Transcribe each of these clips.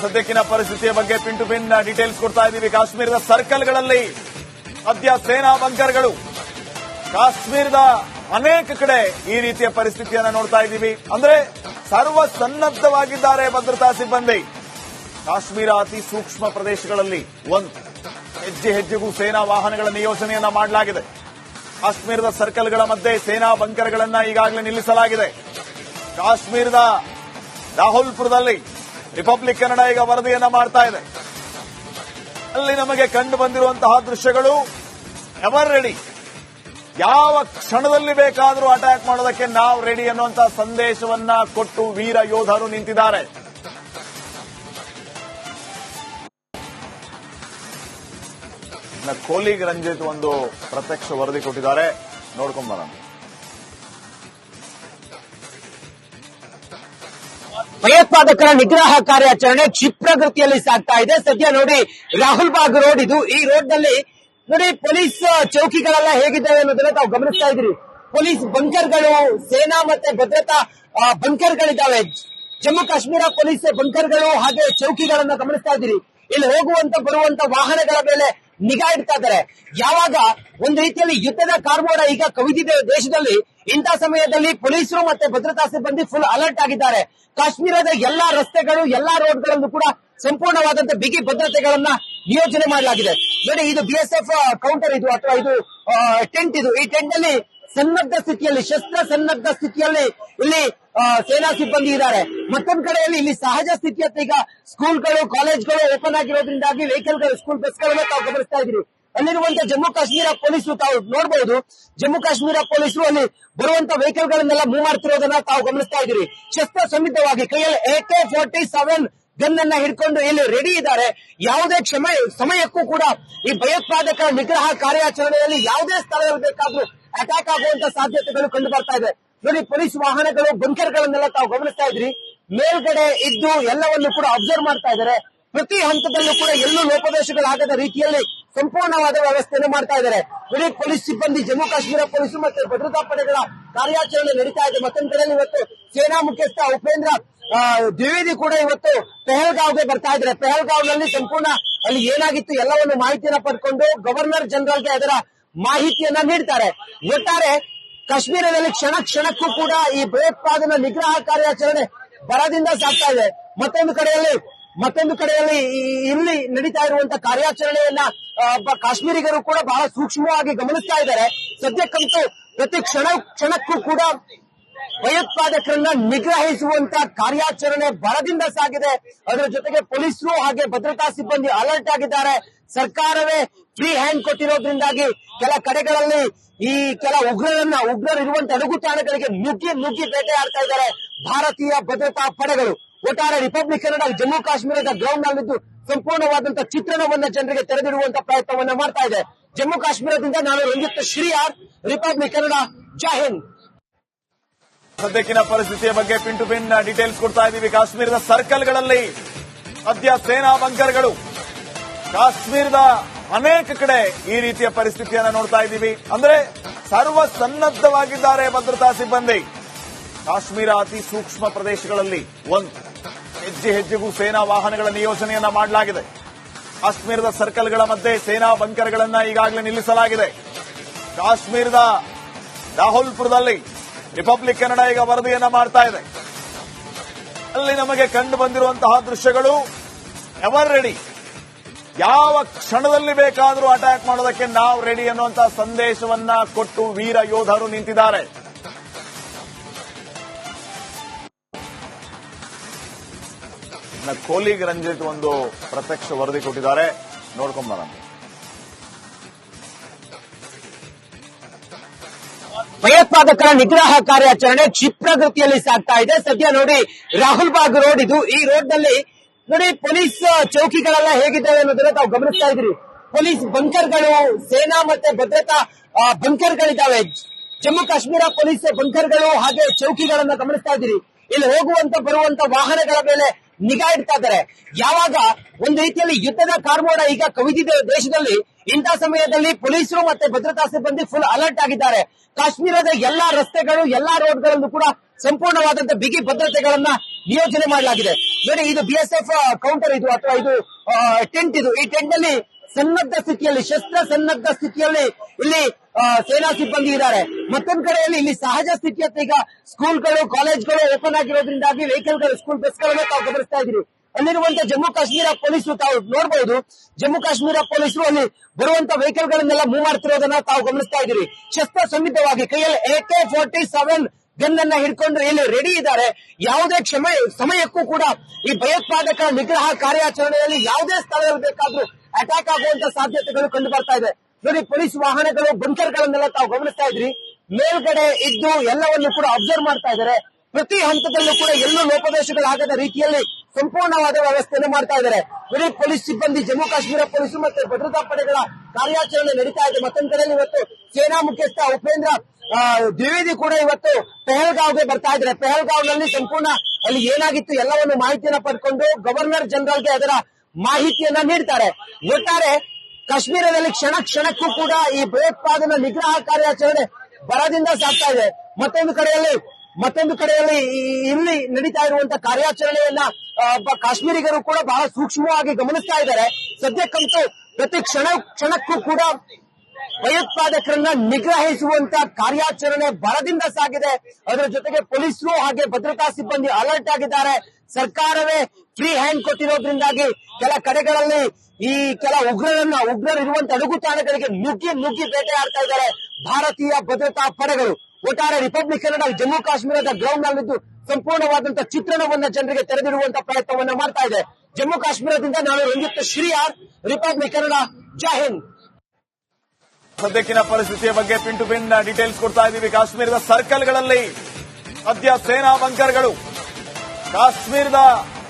ಸದ್ಯಕ್ಕಿನ ಪರಿಸ್ಥಿತಿಯ ಬಗ್ಗೆ pin to pin details ಕೊಡ್ತಾ ಇದ್ದೀವಿ. ಕಾಶ್ಮೀರದ ಸರ್ಕಲ್ಗಳಲ್ಲಿ ಸದ್ಯ ಸೇನಾ ಬಂಕರ್ಗಳು, ಕಾಶ್ಮೀರದ ಅನೇಕ ಕಡೆ ಈ ರೀತಿಯ ಪರಿಸ್ಥಿತಿಯನ್ನು ನೋಡ್ತಾ ಇದ್ದೀವಿ. ಅಂದ್ರೆ ಸರ್ವ ಸನ್ನದ್ಧವಾಗಿದ್ದಾರೆ ಭದ್ರತಾ ಸಿಬ್ಬಂದಿ. ಕಾಶ್ಮೀರ ಅತಿ ಸೂಕ್ಷ್ಮ ಪ್ರದೇಶಗಳಲ್ಲಿ ಒಂದು ಹೆಜ್ಜೆ ಹೆಜ್ಜೆಗೂ ಸೇನಾ ವಾಹನಗಳ ನಿಯೋಜನೆಯನ್ನ ಮಾಡಲಾಗಿದೆ. ಕಾಶ್ಮೀರದ ಸರ್ಕಲ್ಗಳ ಮಧ್ಯೆ ಸೇನಾ ಬಂಕರ್ಗಳನ್ನ ಈಗಾಗಲೇ ನಿಲ್ಲಿಸಲಾಗಿದೆ. ಕಾಶ್ಮೀರದ ರಾಹುಲ್ಪುರದಲ್ಲಿ ರಿಪಬ್ಲಿಕ್ ಕನ್ನಡ ಈಗ ವರದಿಯನ್ನ ಮಾಡ್ತಾ ಇದೆ. ಅಲ್ಲಿ ನಮಗೆ ಕಂಡು ಬಂದಿರುವಂತಹ ದೃಶ್ಯಗಳು ಎವರ್ ರೆಡಿ, ಯಾವ ಕ್ಷಣದಲ್ಲಿ ಬೇಕಾದರೂ ಅಟ್ಯಾಕ್ ಮಾಡೋದಕ್ಕೆ ನಾವು ರೆಡಿ ಅನ್ನುವಂತಹ ಸಂದೇಶವನ್ನ ಕೊಟ್ಟು ವೀರ ಯೋಧರು ನಿಂತಿದ್ದಾರೆ. ಕೋಲಿಗ್ ರಂಜಿತ್ ಒಂದು ಪ್ರತ್ಯಕ್ಷ ವರದಿ ಕೊಟ್ಟಿದ್ದಾರೆ, ನೋಡ್ಕೊಂಡ್ ಬರೋಣ. ಭಯೋತ್ಪಾದಕರ ನಿಗ್ರಹ ಕಾರ್ಯಾಚರಣೆ ಕ್ಷಿಪ್ರಗತಿಯಲ್ಲಿ ಸಾಗ್ತಾ ಇದೆ. ಸದ್ಯ ನೋಡಿ ರಾಹುಲ್ ಬಾಗ್ ರೋಡ್ ಇದು. ಈ ರೋಡ್ ನಲ್ಲಿ ನೋಡಿ ಪೊಲೀಸ್ ಚೌಕಿಗಳೆಲ್ಲ ಹೇಗಿದ್ದಾವೆ ಅನ್ನೋದನ್ನ ತಾವು ಗಮನಿಸ್ತಾ ಇದ್ದೀರಿ. ಪೊಲೀಸ್ ಬಂಕರ್ಗಳು, ಸೇನಾ ಮತ್ತೆ ಭದ್ರತಾ ಬಂಕರ್ಗಳಿದ್ದಾವೆ. ಜಮ್ಮು ಕಾಶ್ಮೀರ ಪೊಲೀಸ್ ಬಂಕರ್ಗಳು ಹಾಗೆ ಚೌಕಿಗಳನ್ನ ಗಮನಿಸ್ತಾ ಇದ್ದೀರಿ. ಇಲ್ಲಿ ಹೋಗುವಂತ ಬರುವಂತ ವಾಹನಗಳ ಮೇಲೆ ನಿಗಾ ಇಡ್ತಾ ಇದ್ದಾರೆ. ಯಾವಾಗ ಒಂದು ರೀತಿಯಲ್ಲಿ ಯುದ್ಧದ ಕಾರ್ಮೋಡ ಈಗ ಕವಿದಿದೆ ದೇಶದಲ್ಲಿ, ಇಂಥ ಸಮಯದಲ್ಲಿ ಪೊಲೀಸರು ಮತ್ತೆ ಭದ್ರತಾ ಸಿಬ್ಬಂದಿ ಫುಲ್ ಅಲರ್ಟ್ ಆಗಿದ್ದಾರೆ. ಕಾಶ್ಮೀರದ ಎಲ್ಲಾ ರಸ್ತೆಗಳು, ಎಲ್ಲಾ ರೋಡ್ಗಳಲ್ಲೂ ಕೂಡ ಸಂಪೂರ್ಣವಾದಂತ ಬಿಗಿ ಭದ್ರತೆಗಳನ್ನ ನಿಯೋಜನೆ ಮಾಡಲಾಗಿದೆ. ನೋಡಿ, ಇದು ಬಿಎಸ್ಎಫ್ ಕೌಂಟರ್ ಇದು, ಅಥವಾ ಇದು ಟೆಂಟ್ ಇದು. ಈ ಟೆಂಟ್ ಅಲ್ಲಿ ಸನ್ನದ್ಧ ಸ್ಥಿತಿಯಲ್ಲಿ, ಶಸ್ತ್ರ ಸನ್ನದ್ಧ ಸ್ಥಿತಿಯಲ್ಲಿ ಇಲ್ಲಿ ಸೇನಾ ಸಿಬ್ಬಂದಿ ಇದ್ದಾರೆ. ಮತ್ತೊಂದು ಕಡೆಯಲ್ಲಿ ಇಲ್ಲಿ ಸಹಜ ಸ್ಥಿತಿಯತ್ತ ಈಗ ಸ್ಕೂಲ್ಗಳು, ಕಾಲೇಜ್ಗಳು ಓಪನ್ ಆಗಿರೋದ್ರಿಂದಾಗಿ ವೆಹಿಕಲ್ಗಳು, ಸ್ಕೂಲ್ ಬಸ್ಗಳನ್ನ ತಾವು ಗಮನಿಸ್ತಾ ಇದ್ದೀರಿ. ಅಲ್ಲಿರುವಂತ ಜಮ್ಮು ಕಾಶ್ಮೀರ ಪೊಲೀಸರು ತಾವು ನೋಡಬಹುದು. ಜಮ್ಮು ಕಾಶ್ಮೀರ ಪೊಲೀಸರು ಅಲ್ಲಿ ಬರುವಂತ ವೆಹಿಕಲ್ ಗಳನ್ನೆಲ್ಲ ಮೂವ್ ಮಾಡ್ತಿರೋದನ್ನ ತಾವು ಗಮನಿಸ್ತಾ ಇದ್ದೀರಿ. ಶಸ್ತ್ರ ಸಮಿತವಾಗಿ ಕೈಯಲ್ಲಿ AK-47 ಗನ್ ಅನ್ನ ಹಿಡ್ಕೊಂಡು ಇಲ್ಲಿ ರೆಡಿ ಇದ್ದಾರೆ. ಯಾವುದೇ ಸಮಯಕ್ಕೂ ಕೂಡ ಈ ಭಯೋತ್ಪಾದಕರ ನಿಗ್ರಹ ಕಾರ್ಯಾಚರಣೆಯಲ್ಲಿ ಯಾವುದೇ ಸ್ಥಳದಲ್ಲಿ ಬೇಕಾದ್ರೂ ಅಟ್ಯಾಕ್ ಆಗುವಂತ ಸಾಧ್ಯತೆಗಳು ಕಂಡು ಬರ್ತಾ ಇದೆ. ನೋಡಿ, ಪೊಲೀಸ್ ವಾಹನಗಳು, ಬಂಕರ್ಗಳನ್ನೆಲ್ಲ ತಾವು ಗಮನಿಸ್ತಾ ಇದ್ರಿ. ಮೇಲ್ಗಡೆ ಇದ್ದು ಎಲ್ಲವನ್ನು ಕೂಡ ಅಬ್ಸರ್ವ್ ಮಾಡ್ತಾ ಇದ್ದಾರೆ. ಪ್ರತಿ ಹಂತದಲ್ಲೂ ಕೂಡ ಎಲ್ಲೂ ಲೋಪದೋಷಗಳಾಗದ ರೀತಿಯಲ್ಲಿ ಸಂಪೂರ್ಣವಾದ ವ್ಯವಸ್ಥೆಯನ್ನು ಮಾಡ್ತಾ ಇದ್ದಾರೆ. ನೋಡಿ, ಪೊಲೀಸ್ ಸಿಬ್ಬಂದಿ, ಜಮ್ಮು ಕಾಶ್ಮೀರ ಪೊಲೀಸರು ಮತ್ತೆ ಭದ್ರತಾ ಪಡೆಗಳ ಕಾರ್ಯಾಚರಣೆ ನಡೀತಾ ಇದೆ. ಮತ್ತೊಂದು ಕಡೆಯಲ್ಲಿ ಇವತ್ತು ಸೇನಾ ಮುಖ್ಯಸ್ಥ ಉಪೇಂದ್ರ ದ್ವಿವೇದಿ ಕೂಡ ಇವತ್ತು ಪೆಹಲ್ಗಾವ್ಗೆ ಬರ್ತಾ ಇದ್ದಾರೆ. ಪೆಹಲ್ಗಾವ್ನಲ್ಲಿ ಸಂಪೂರ್ಣ ಅಲ್ಲಿ ಏನಾಗಿತ್ತು ಎಲ್ಲವನ್ನು ಮಾಹಿತಿಯನ್ನ ಪಡ್ಕೊಂಡು ಗವರ್ನರ್ ಜನರಲ್ಗೆ ಅದರ ಮಾಹಿತಿಯನ್ನ ನೀಡ್ತಾರೆ. ಒಟ್ಟಾರೆ ಕಾಶ್ಮೀರದಲ್ಲಿ ಕ್ಷಣ ಕ್ಷಣಕ್ಕೂ ಕೂಡ ಈ ಭಯೋತ್ಪಾದನಾ ನಿಗ್ರಹ ಕಾರ್ಯಾಚರಣೆ ಬರದಿಂದ ಸಾಗ್ತಾ ಇದೆ. ಮತ್ತೊಂದು ಕಡೆಯಲ್ಲಿ ಇಲ್ಲಿ ನಡೀತಾ ಇರುವಂತಹ ಕಾರ್ಯಾಚರಣೆಯನ್ನ ಕಾಶ್ಮೀರಿಗರು ಕೂಡ ಬಹಳ ಸೂಕ್ಷ್ಮವಾಗಿ ಗಮನಿಸ್ತಾ ಇದ್ದಾರೆ. ಸದ್ಯಕ್ಕಂತೂ ಪ್ರತಿ ಕ್ಷಣಕ್ಕೂ ಕೂಡ ಭಯೋತ್ಪಾದಕರನ್ನ ನಿಗ್ರಹಿಸುವಂತ ಕಾರ್ಯಾಚರಣೆ ಬರದಿಂದ ಸಾಗಿದೆ. ಅದರ ಜೊತೆಗೆ ಪೊಲೀಸರು ಹಾಗೆ ಭದ್ರತಾ ಸಿಬ್ಬಂದಿ ಅಲರ್ಟ್ ಆಗಿದ್ದಾರೆ. ಸರ್ಕಾರವೇ ಫ್ರೀ ಹ್ಯಾಂಡ್ ಕೊಟ್ಟಿರೋದ್ರಿಂದಾಗಿ ಕೆಲ ಕಡೆಗಳಲ್ಲಿ ಈ ಕೆಲ ಉಗ್ರರು ಇರುವಂತ ಅಡಗುತಾಣಗಳಿಗೆ ನುಗ್ಗಿ ಬೇಟೆಯಾಡ್ತಾ ಇದ್ದಾರೆ ಭಾರತೀಯ ಭದ್ರತಾ ಪಡೆಗಳು. ಒಟ್ಟಾರೆ ರಿಪಬ್ಲಿಕ್ ಕನ್ನಡ ಜಮ್ಮು ಕಾಶ್ಮೀರದ ಗ್ರೌಂಡ್ ನಲ್ಲಿದ್ದು ಸಂಪೂರ್ಣವಾದಂತಹ ಚಿತ್ರಣವನ್ನ ಜನರಿಗೆ ತೆರೆದಿಡುವಂತ ಪ್ರಯತ್ನವನ್ನ ಮಾಡ್ತಾ ಇದೆ. ಜಮ್ಮು ಕಾಶ್ಮೀರದಿಂದ ನಾನು ರಂಜಿತ್ ಶ್ರೀಯಾರ್, ರಿಪಬ್ಲಿಕ್ ಕನ್ನಡ. ಜೈ ಹಿಂದ್. ಸದ್ಯಕ್ಕಿನ ಪರಿಸ್ಥಿತಿಯ ಬಗ್ಗೆ ಪಿನ್ ಟು ಪಿನ್ ಡೀಟೇಲ್ಸ್ ಕೊಡ್ತಾ ಇದ್ದೀವಿ. ಕಾಶ್ಮೀರದ ಸರ್ಕಲ್ಗಳಲ್ಲಿ ಸದ್ಯ ಸೇನಾ ಬಂಕರ್ಗಳು, ಕಾಶ್ಮೀರದ ಅನೇಕ ಕಡೆ ಈ ರೀತಿಯ ಪರಿಸ್ಥಿತಿಯನ್ನು ನೋಡ್ತಾ ಇದ್ದೀವಿ. ಅಂದ್ರೆ ಸರ್ವ ಸನ್ನದ್ಧವಾಗಿದ್ದಾರೆ ಭದ್ರತಾ ಸಿಬ್ಬಂದಿ. ಕಾಶ್ಮೀರ ಅತಿ ಸೂಕ್ಷ್ಮ ಪ್ರದೇಶಗಳಲ್ಲಿ ಒಂದು ಹೆಜ್ಜೆ ಹೆಜ್ಜೆಗೂ ಸೇನಾ ವಾಹನಗಳ ನಿಯೋಜನೆಯನ್ನ ಮಾಡಲಾಗಿದೆ. ಕಾಶ್ಮೀರದ ಸರ್ಕಲ್ಗಳ ಮಧ್ಯೆ ಸೇನಾ ಬಂಕರ್ಗಳನ್ನ ಈಗಾಗಲೇ ನಿಲ್ಲಿಸಲಾಗಿದೆ. ಕಾಶ್ಮೀರದ ರಾಹುಲ್ಪುರದಲ್ಲಿ ರಿಪಬ್ಲಿಕ್ ಕನ್ನಡ ಈಗ ವರದಿಯನ್ನ ಮಾಡ್ತಾ ಇದೆ. ಅಲ್ಲಿ ನಮಗೆ ಕಂಡು ಬಂದಿರುವಂತಹ ದೃಶ್ಯಗಳು ಎವರ್ ರೆಡಿ, ಯಾವ ಕ್ಷಣದಲ್ಲಿ ಬೇಕಾದರೂ ಅಟ್ಯಾಕ್ ಮಾಡೋದಕ್ಕೆ ನಾವು ರೆಡಿ ಅನ್ನುವಂತಹ ಸಂದೇಶವನ್ನ ಕೊಟ್ಟು ವೀರ ಯೋಧರು ನಿಂತಿದ್ದಾರೆ. ಕೋಲಿಗ್ ರಂಜಿತ್ ಒಂದು ಪ್ರತ್ಯಕ್ಷ ವರದಿ ಕೊಟ್ಟಿದ್ದಾರೆ, ನೋಡ್ಕೊಂಡ್ ಬರೋಣ. ಭಯೋತ್ಪಾದಕರ ನಿಗ್ರಹ ಕಾರ್ಯಾಚರಣೆ ಕ್ಷಿಪ್ರಗತಿಯಲ್ಲಿ ಸಾಗ್ತಾ ಇದೆ. ಸದ್ಯ ನೋಡಿ ರಾಹುಲ್ ಬಾಗ್ ರೋಡ್ ಇದು. ಈ ರೋಡ್ ನಲ್ಲಿ ನೋಡಿ ಪೊಲೀಸ್ ಚೌಕಿಗಳೆಲ್ಲ ಹೇಗಿದ್ದಾವೆ ಅನ್ನೋದನ್ನ ತಾವು ಗಮನಿಸ್ತಾ ಇದ್ದೀರಿ. ಪೊಲೀಸ್ ಬಂಕರ್ಗಳು, ಸೇನಾ ಮತ್ತೆ ಭದ್ರತಾ ಬಂಕರ್ಗಳಿದ್ದಾವೆ. ಜಮ್ಮು ಕಾಶ್ಮೀರ ಪೊಲೀಸ್ ಬಂಕರ್ಗಳು ಹಾಗೆ ಚೌಕಿಗಳನ್ನ ಗಮನಿಸ್ತಾ ಇದ್ದೀರಿ. ಇಲ್ಲಿ ಹೋಗುವಂತ ಬರುವಂತ ವಾಹನಗಳ ಮೇಲೆ ನಿಗಾ ಇಡ್ತಾ ಇದ್ದಾರೆ. ಯಾವಾಗ ಒಂದು ರೀತಿಯಲ್ಲಿ ಯುದ್ಧದ ಕಾರ್ಮೋಡ ಈಗ ಕವಿದಿದೆ ದೇಶದಲ್ಲಿ, ಇಂಥ ಸಮಯದಲ್ಲಿ ಪೊಲೀಸರು ಮತ್ತೆ ಭದ್ರತಾ ಸಿಬ್ಬಂದಿ ಫುಲ್ ಅಲರ್ಟ್ ಆಗಿದ್ದಾರೆ. ಕಾಶ್ಮೀರದ ಎಲ್ಲಾ ರಸ್ತೆಗಳು, ಎಲ್ಲಾ ರೋಡ್ಗಳಲ್ಲೂ ಕೂಡ ಸಂಪೂರ್ಣವಾದಂತಹ ಬಿಗಿ ಭದ್ರತೆಗಳನ್ನ ನಿಯೋಜನೆ ಮಾಡಲಾಗಿದೆ. ನೋಡಿ, ಇದು BSF ಕೌಂಟರ್ ಇದು ಅಥವಾ ಇದು ಟೆಂಟ್ ಇದು. ಈ ಟೆಂಟ್ ಅಲ್ಲಿ ಸನ್ನದ್ಧ ಸ್ಥಿತಿಯಲ್ಲಿ, ಶಸ್ತ್ರ ಸನ್ನದ್ಧ ಸ್ಥಿತಿಯಲ್ಲಿ ಇಲ್ಲಿ ಸೇನಾ ಸಿಬ್ಬಂದಿ ಇದ್ದಾರೆ. ಮತ್ತೊಂದ್ ಕಡೆಯಲ್ಲಿ ಇಲ್ಲಿ ಸಹಜ ಸ್ಥಿತಿಯತ್ತ ಈಗ ಸ್ಕೂಲ್ಗಳು, ಕಾಲೇಜ್ಗಳು ಓಪನ್ ಆಗಿರೋದ್ರಿಂದಾಗಿ ವೆಹಿಕಲ್ಗಳು, ಸ್ಕೂಲ್ ಬಸ್ಗಳನ್ನ ತಾವು ಗಮನಿಸ್ತಾ ಇದ್ದೀರಿ. ಅಲ್ಲಿರುವಂತ ಜಮ್ಮು ಕಾಶ್ಮೀರ ಪೊಲೀಸರು ತಾವು ನೋಡಬಹುದು. ಜಮ್ಮು ಕಾಶ್ಮೀರ ಪೊಲೀಸರು ಅಲ್ಲಿ ಬರುವಂತ ವೆಹಿಕಲ್ ಗಳನ್ನೆಲ್ಲ ಮೂವ್ ಮಾಡ್ತಿರೋದನ್ನ ತಾವು ಗಮನಿಸ್ತಾ ಇದ್ದೀರಿ. ಶಸ್ತ್ರ ಸನ್ನಿಧವಾಗಿ ಕೈಯಲ್ಲಿ AK-47 ಗನ್ ಅನ್ನ ಹಿಡ್ಕೊಂಡು ಇಲ್ಲಿ ರೆಡಿ ಇದ್ದಾರೆ. ಯಾವುದೇ ಸಮಯಕ್ಕೂ ಕೂಡ ಈ ಭಯೋತ್ಪಾದಕ ನಿಗ್ರಹ ಕಾರ್ಯಾಚರಣೆಯಲ್ಲಿ ಯಾವುದೇ ಸ್ಥಳದಲ್ಲಿ ಬೇಕಾದ್ರೂ ಅಟ್ಯಾಕ್ ಆಗುವಂತ ಸಾಧ್ಯತೆಗಳು ಕಂಡು ಬರ್ತಾ ಇದೆ. ನೋಡಿ, ಪೊಲೀಸ್ ವಾಹನಗಳು, ಬಂಕರ್ ಗಳನ್ನೆಲ್ಲ ತಾವು ಗಮನಿಸ್ತಾ ಇದ್ರಿ. ಮೇಲ್ಗಡೆ ಇದ್ದು ಎಲ್ಲವನ್ನು ಕೂಡ ಅಬ್ಸರ್ವ್ ಮಾಡ್ತಾ ಇದ್ದಾರೆ. ಪ್ರತಿ ಹಂತದಲ್ಲೂ ಕೂಡ ಎಲ್ಲೂ ಲೋಪದೋಷಗಳಾಗದ ರೀತಿಯಲ್ಲಿ ಸಂಪೂರ್ಣವಾದ ವ್ಯವಸ್ಥೆಯನ್ನು ಮಾಡ್ತಾ ಇದ್ದಾರೆ. ಬರೀ ಪೊಲೀಸ್ ಸಿಬ್ಬಂದಿ, ಜಮ್ಮು ಕಾಶ್ಮೀರ ಪೊಲೀಸರು ಮತ್ತೆ ಭದ್ರತಾ ಪಡೆಗಳ ಕಾರ್ಯಾಚರಣೆ ನಡೀತಾ ಇದೆ. ಮತ್ತೊಂದು ಕಡೆಯಲ್ಲಿ ಇವತ್ತು ಸೇನಾ ಮುಖ್ಯಸ್ಥ ಉಪೇಂದ್ರ ದ್ವಿವೇದಿ ಕೂಡ ಇವತ್ತು ಪೆಹಲ್ಗಾವ್ಗೆ ಬರ್ತಾ ಇದ್ದಾರೆ. ಪೆಹಲ್ಗಾವ್ನಲ್ಲಿ ಸಂಪೂರ್ಣ ಅಲ್ಲಿ ಏನಾಗಿತ್ತು ಎಲ್ಲವನ್ನು ಮಾಹಿತಿಯನ್ನ ಪಡ್ಕೊಂಡು ಗವರ್ನರ್ ಜನರಲ್ಗೆ ಅದರ ಮಾಹಿತಿಯನ್ನ ನೀಡ್ತಾರೆ. ಒಟ್ಟಾರೆ ಕಾಶ್ಮೀರದಲ್ಲಿ ಕ್ಷಣ ಕ್ಷಣಕ್ಕೂ ಕೂಡ ಈ ಭಯೋತ್ಪಾದನಾ ನಿಗ್ರಹ ಕಾರ್ಯಾಚರಣೆ ಬರದಿಂದ ಸಾಗ್ತಾ ಇದೆ. ಮತ್ತೊಂದು ಕಡೆಯಲ್ಲಿ ಇಲ್ಲಿ ನಡೀತಾ ಇರುವಂತಹ ಕಾರ್ಯಾಚರಣೆಯನ್ನ ಕಾಶ್ಮೀರಿಗರು ಕೂಡ ಬಹಳ ಸೂಕ್ಷ್ಮವಾಗಿ ಗಮನಿಸ್ತಾ ಇದ್ದಾರೆ. ಸದ್ಯಕ್ಕಂತೂ ಪ್ರತಿ ಕ್ಷಣಕ್ಕೂ ಕೂಡ ಭಯೋತ್ಪಾದಕರನ್ನ ನಿಗ್ರಹಿಸುವಂತ ಕಾರ್ಯಾಚರಣೆ ಬರದಿಂದ ಸಾಗಿದೆ. ಅದರ ಜೊತೆಗೆ ಪೊಲೀಸರು ಹಾಗೆ ಭದ್ರತಾ ಸಿಬ್ಬಂದಿ ಅಲರ್ಟ್ ಆಗಿದ್ದಾರೆ. ಸರ್ಕಾರವೇ ಫ್ರೀ ಹ್ಯಾಂಡ್ ಕೊಟ್ಟಿರೋದ್ರಿಂದಾಗಿ ಕೆಲ ಕಡೆಗಳಲ್ಲಿ ಈ ಕೆಲ ಉಗ್ರರಿರುವಂತ ಅಡಗುತಾಣಗಳಿಗೆ ನುಗ್ಗಿ ಬೇಟೆಯಾಡ್ತಾ ಇದ್ದಾರೆ ಭಾರತೀಯ ಭದ್ರತಾ ಪಡೆಗಳು. ಒಟ್ಟಾರೆ ರಿಪಬ್ಲಿಕ್ ಕನ್ನಡ ಜಮ್ಮು ಕಾಶ್ಮೀರದ ಗ್ರೌಂಡ್ ನಲ್ಲಿದ್ದು ಸಂಪೂರ್ಣವಾದಂತಹ ಚಿತ್ರಣವನ್ನ ಜನರಿಗೆ ತೆರೆದಿಡುವಂತ ಪ್ರಯತ್ನವನ್ನ ಮಾಡ್ತಾ ಇದೆ. ಜಮ್ಮು ಕಾಶ್ಮೀರದಿಂದ ನಾನು ರಂಜಿತ್ ಶ್ರೀಯಾರ್, ರಿಪಬ್ಲಿಕ್ ಕನ್ನಡ. ಜೈ ಹಿಂದ್. ಸದ್ಯಕ್ಕಿನ ಪರಿಸ್ಥಿತಿಯ ಬಗ್ಗೆ ಪಿನ್ ಟು ಪಿನ್ ಡೀಟೇಲ್ಸ್ ಕೊಡ್ತಾ ಇದ್ದೀವಿ. ಕಾಶ್ಮೀರದ ಸರ್ಕಲ್ಗಳಲ್ಲಿ ಸದ್ಯ ಸೇನಾ ಬಂಕರ್ಗಳು, ಕಾಶ್ಮೀರದ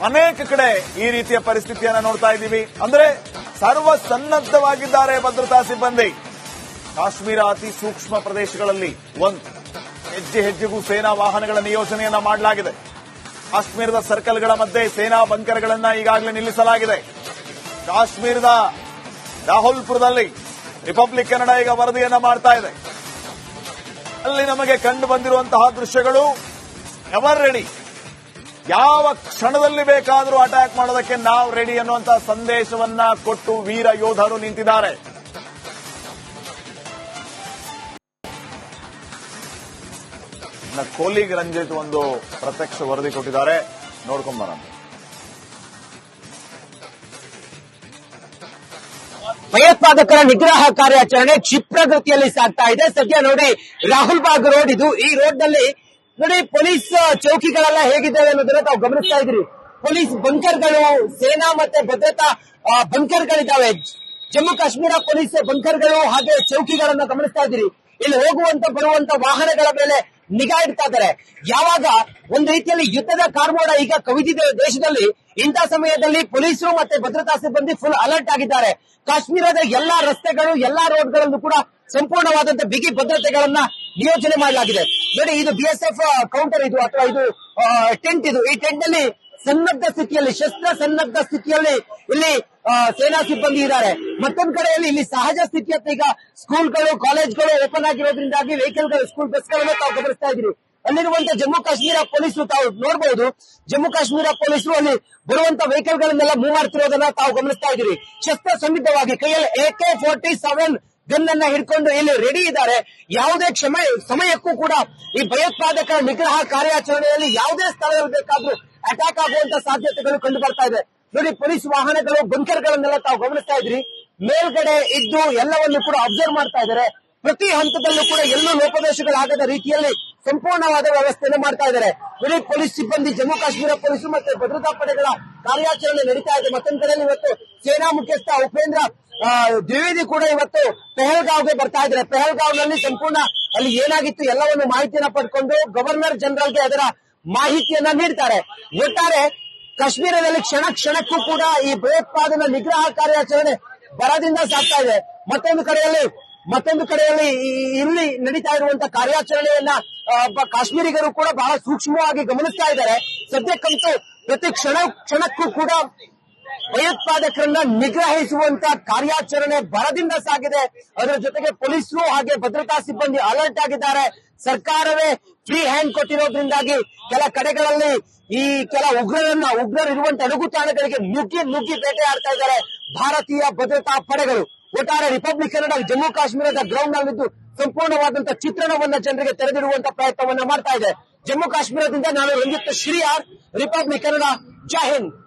ಅನೇಕ ಕಡೆ ಈ ರೀತಿಯ ಪರಿಸ್ಥಿತಿಯನ್ನ ನೋಡ್ತಾ ಇದ್ದೀವಿ. ಅಂದ್ರೆ ಸರ್ವ ಸನ್ನದ್ಧವಾಗಿದ್ದಾರೆ ಭದ್ರತಾ ಸಿಬ್ಬಂದಿ. ಕಾಶ್ಮೀರ ಅತಿ ಸೂಕ್ಷ್ಮ ಪ್ರದೇಶಗಳಲ್ಲಿ ಹೆಜ್ಜೆಗೂ ಸೇನಾ ವಾಹನಗಳ ನಿಯೋಜನೆಯನ್ನ ಮಾಡಲಾಗಿದೆ. ಕಾಶ್ಮೀರದ ಸರ್ಕಲ್ಗಳ ಮಧ್ಯೆ ಸೇನಾ ಬಂಕರ್ಗಳನ್ನ ಈಗಾಗಲೇ ನಿಲ್ಲಿಸಲಾಗಿದೆ. ಕಾಶ್ಮೀರದ ರಾಹುಲ್ಪುರದಲ್ಲಿ ರಿಪಬ್ಲಿಕ್ ಕನ್ನಡ ಈಗ ವರದಿಯನ್ನ ಮಾಡ್ತಾ ಇದೆ. ಅಲ್ಲಿ ನಮಗೆ ಕಂಡು ಬಂದಿರುವಂತಹ ದೃಶ್ಯಗಳು ಎವರ್ ರೆಡಿ, ಯಾವ ಕ್ಷಣದಲ್ಲಿ ಬೇಕಾದರೂ ಅಟ್ಯಾಕ್ ಮಾಡೋದಕ್ಕೆ ನಾವು ರೆಡಿ ಅನ್ನುವಂತಹ ಸಂದೇಶವನ್ನ ಕೊಟ್ಟು ವೀರ ಯೋಧರು ನಿಂತಿದ್ದಾರೆ. ಕೋಲಿಗ್ ರಂಜಿತ್ ಒಂದು ಪ್ರತ್ಯಕ್ಷ ವರದಿ ಕೊಟ್ಟಿದ್ದಾರೆ, ನೋಡ್ಕೊಂಬರೋಣ. ಭಯೋತ್ಪಾದಕರ ನಿಗ್ರಹ ಕಾರ್ಯಾಚರಣೆ ಕ್ಷಿಪ್ರಗತಿಯಲ್ಲಿ ಸಾಗ್ತಾ ಇದೆ. ಸದ್ಯ ನೋಡಿ, ರಾಹುಲ್ ಬಾಗ್ ರೋಡ್ ಇದು. ಈ ರೋಡ್ ನಲ್ಲಿ ನೋಡಿ ಪೊಲೀಸ್ ಚೌಕಿಗಳೆಲ್ಲ ಹೇಗಿದ್ದಾವೆ ಅನ್ನೋದನ್ನ ತಾವು ಗಮನಿಸ್ತಾ ಇದ್ರಿ. ಪೊಲೀಸ್ ಬಂಕರ್ಗಳು, ಸೇನಾ ಮತ್ತೆ ಭದ್ರತಾ ಬಂಕರ್ಗಳಿದ್ದಾವೆ. ಜಮ್ಮು ಕಾಶ್ಮೀರ ಪೊಲೀಸ್ ಬಂಕರ್ಗಳು ಹಾಗೆ ಚೌಕಿಗಳನ್ನ ಗಮನಿಸ್ತಾ ಇದ್ದೀರಿ. ಇಲ್ಲಿ ಹೋಗುವಂತ ಬರುವಂತ ವಾಹನಗಳ ಮೇಲೆ ನಿಗಾ ಇಡ್ತಾ ಇದ್ದಾರೆ. ಯಾವಾಗ ಒಂದು ರೀತಿಯಲ್ಲಿ ಯುದ್ಧದ ಕಾರ್ಮೋಡ ಈಗ ಕವಿದಿದೆ ದೇಶದಲ್ಲಿ, ಇಂಥ ಸಮಯದಲ್ಲಿ ಪೊಲೀಸರು ಮತ್ತೆ ಭದ್ರತಾ ಸಿಬ್ಬಂದಿ ಫುಲ್ ಅಲರ್ಟ್ ಆಗಿದ್ದಾರೆ. ಕಾಶ್ಮೀರದ ಎಲ್ಲಾ ರಸ್ತೆಗಳು, ಎಲ್ಲಾ ರೋಡ್ಗಳಲ್ಲೂ ಕೂಡ ಸಂಪೂರ್ಣವಾದಂತಹ ಬಿಗಿ ಭದ್ರತೆಗಳನ್ನ ನಿಯೋಜನೆ ಮಾಡಲಾಗಿದೆ. ನೋಡಿ, ಇದು BSF ಕೌಂಟರ್ ಇದು ಅಥವಾ ಇದು ಟೆಂಟ್ ಇದು. ಈ ಟೆಂಟ್ ಅಲ್ಲಿ ಸನ್ನದ್ಧ ಸ್ಥಿತಿಯಲ್ಲಿ, ಶಸ್ತ್ರ ಸನ್ನದ್ಧ ಸ್ಥಿತಿಯಲ್ಲಿ ಇಲ್ಲಿ ಸೇನಾ ಸಿಬ್ಬಂದಿ ಇದ್ದಾರೆ. ಮತ್ತೊಂದ್ ಕಡೆಯಲ್ಲಿ ಇಲ್ಲಿ ಸಹಜ ಸ್ಥಿತಿಯತ್ತ ಈಗ ಸ್ಕೂಲ್ಗಳು, ಕಾಲೇಜ್ಗಳು ಓಪನ್ ಆಗಿರೋದ್ರಿಂದಾಗಿ ವೆಹಿಕಲ್ಗಳು, ಸ್ಕೂಲ್ ಬಸ್ಗಳನ್ನ ತಾವು ಗಮನಿಸ್ತಾ ಇದ್ದೀರಿ. ಅಲ್ಲಿರುವಂತ ಜಮ್ಮು ಕಾಶ್ಮೀರ ಪೊಲೀಸರು ತಾವು ನೋಡಬಹುದು. ಜಮ್ಮು ಕಾಶ್ಮೀರ ಪೊಲೀಸರು ಅಲ್ಲಿ ಬರುವಂತ ವೆಹಿಕಲ್ ಗಳನ್ನೆಲ್ಲ ಮೂವ್ ಮಾಡ್ತಿರೋದನ್ನ ತಾವು ಗಮನಿಸ್ತಾ ಇದ್ದೀರಿ. ಶಸ್ತ್ರ ಸನ್ನಿಧವಾಗಿ ಕೈಯಲ್ಲಿ AK-47 ಗನ್ ಅನ್ನ ಹಿಡ್ಕೊಂಡು ಇಲ್ಲಿ ರೆಡಿ ಇದ್ದಾರೆ. ಯಾವುದೇ ಸಮಯಕ್ಕೂ ಕೂಡ ಈ ಭಯೋತ್ಪಾದಕ ನಿಗ್ರಹ ಕಾರ್ಯಾಚರಣೆಯಲ್ಲಿ ಯಾವುದೇ ಸ್ಥಳದಲ್ಲಿ ಬೇಕಾದ್ರೂ ಅಟ್ಯಾಕ್ ಆಗುವಂತ ಸಾಧ್ಯತೆಗಳು ಕಂಡು ಬರ್ತಾ ಇದೆ. ನೋಡಿ, ಪೊಲೀಸ್ ವಾಹನಗಳು, ಬಂಕರ್ ಗಳನ್ನೆಲ್ಲ ತಾವು ಗಮನಿಸ್ತಾ ಇದ್ರಿ. ಮೇಲ್ಗಡೆ ಇದ್ದು ಎಲ್ಲವನ್ನು ಕೂಡ ಅಬ್ಸರ್ವ್ ಮಾಡ್ತಾ ಇದ್ದಾರೆ. ಪ್ರತಿ ಹಂತದಲ್ಲೂ ಕೂಡ ಎಲ್ಲೂ ಲೋಪದೋಷಗಳಾಗದ ರೀತಿಯಲ್ಲಿ ಸಂಪೂರ್ಣವಾದ ವ್ಯವಸ್ಥೆಯನ್ನು ಮಾಡ್ತಾ ಇದ್ದಾರೆ. ಬರೀ ಪೊಲೀಸ್ ಸಿಬ್ಬಂದಿ, ಜಮ್ಮು ಕಾಶ್ಮೀರ ಪೊಲೀಸರು ಮತ್ತೆ ಭದ್ರತಾ ಪಡೆಗಳ ಕಾರ್ಯಾಚರಣೆ ನಡೀತಾ ಇದೆ. ಮತ್ತೊಂದು ಕಡೆಯಲ್ಲಿ ಇವತ್ತು ಸೇನಾ ಮುಖ್ಯಸ್ಥ ಉಪೇಂದ್ರ ದ್ವಿವೇದಿ ಕೂಡ ಇವತ್ತು ಪೆಹಲ್ಗಾವ್ಗೆ ಬರ್ತಾ ಇದ್ದಾರೆ. ಪೆಹಲ್ಗಾವ್ನಲ್ಲಿ ಸಂಪೂರ್ಣ ಅಲ್ಲಿ ಏನಾಗಿತ್ತು ಎಲ್ಲವನ್ನು ಮಾಹಿತಿಯನ್ನ ಪಡ್ಕೊಂಡು ಗವರ್ನರ್ ಜನರಲ್ಗೆ ಅದರ ಮಾಹಿತಿಯನ್ನ ನೀಡ್ತಾರೆ. ಒಟ್ಟಾರೆ ಕಾಶ್ಮೀರದಲ್ಲಿ ಕ್ಷಣಕ್ಕೂ ಕೂಡ ಈ ಭಯೋತ್ಪಾದನಾ ನಿಗ್ರಹ ಕಾರ್ಯಾಚರಣೆ ಬರದಿಂದ ಸಾಗ್ತಾ ಇದೆ. ಮತ್ತೊಂದು ಕಡೆಯಲ್ಲಿ ಇಲ್ಲಿ ನಡೀತಾ ಇರುವಂತಹ ಕಾರ್ಯಾಚರಣೆಯನ್ನ ಕಾಶ್ಮೀರಿಗರು ಕೂಡ ಬಹಳ ಸೂಕ್ಷ್ಮವಾಗಿ ಗಮನಿಸ್ತಾ ಇದ್ದಾರೆ. ಸದ್ಯಕ್ಕಂತೂ ಪ್ರತಿ ಕ್ಷಣಕ್ಕೂ ಕೂಡ ಭಯೋತ್ಪಾದಕರನ್ನ ನಿಗ್ರಹಿಸುವಂತ ಕಾರ್ಯಾಚರಣೆ ಬರದಿಂದ ಸಾಗಿದೆ. ಅದರ ಜೊತೆಗೆ ಪೊಲೀಸರು ಹಾಗೆ ಭದ್ರತಾ ಸಿಬ್ಬಂದಿ ಅಲರ್ಟ್ ಆಗಿದ್ದಾರೆ. ಸರ್ಕಾರವೇ ಫ್ರೀ ಹ್ಯಾಂಡ್ ಕೊಟ್ಟಿರೋದ್ರಿಂದಾಗಿ ಕೆಲ ಕಡೆಗಳಲ್ಲಿ ಈ ಕೆಲ ಉಗ್ರರು ಇರುವಂತ ಅಡಗುತಾಣಗಳಿಗೆ ನುಗ್ಗಿ ಬೇಟೆ ಆಡ್ತಾ ಇದ್ದಾರೆ ಭಾರತೀಯ ಭದ್ರತಾ ಪಡೆಗಳು. ಒಟ್ಟಾರೆ ರಿಪಬ್ಲಿಕ್ ಕನ್ನಡ ಜಮ್ಮು ಕಾಶ್ಮೀರದ ಗ್ರೌಂಡ್ ನಲ್ಲಿದ್ದು ಸಂಪೂರ್ಣವಾದಂತಹ ಚಿತ್ರಣವನ್ನ ಜನರಿಗೆ ತೆರೆದಿಡುವಂತ ಪ್ರಯತ್ನವನ್ನ ಮಾಡ್ತಾ ಇದೆ. ಜಮ್ಮು ಕಾಶ್ಮೀರದಿಂದ ನಾನು ರಂಜಿತ್ ಶ್ರೀಯಾರ್, ರಿಪಬ್ಲಿಕ್ ಕನ್ನಡ. ಜೈ ಹಿಂದ್.